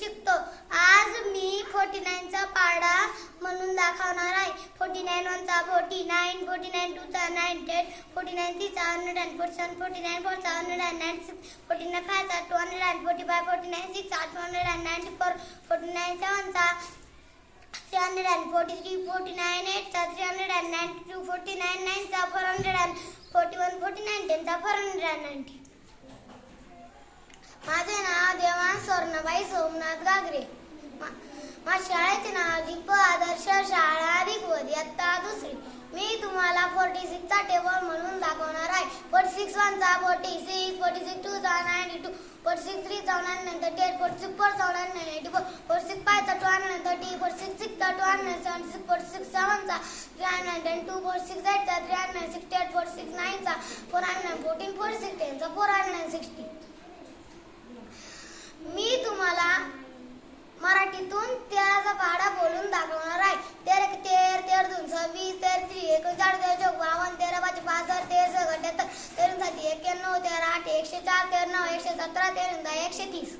शिकतो. आज मी 49 चा पाढा म्हणून दाखवणार आहे. 49 1 चा 49, 49 2 चा 98, 49 3 चा 147, 49 4 चा 196, 49 5 चा 245, 49 6 चा 294, 49 7 चा 343, 49 8 चा 392, 49 9 चा 441, 49 10 चा 490. माझे नाव देवांश स्वर्णबाई सोमनाथ गागरे. माझ्या शाळेचे नाव दीप आदर्श शाळा रिगवद इयत्ता दुसरी. मी तुम्हाला 46 चा टेबल म्हणून दाखवणार आहे. 46 1 चा 46, 46 2 चा 92, 46 3 चा 198, 46 4 चा 194, 46 5 चा 230, 46 6 चा 276, 46 7 चा 302, 46 8 चा 368, 46 9 चा 414, 46 10 चा 460. मी तुम्हाला मराठीतून 13 चा पाढा बोलून दाखवणार आहे. 13 13 13 2 26, 13 3 39, 54, 13 5 65, 13 6 78, 13 7 91, 13 8 104, 13 9 117, 13 10 130.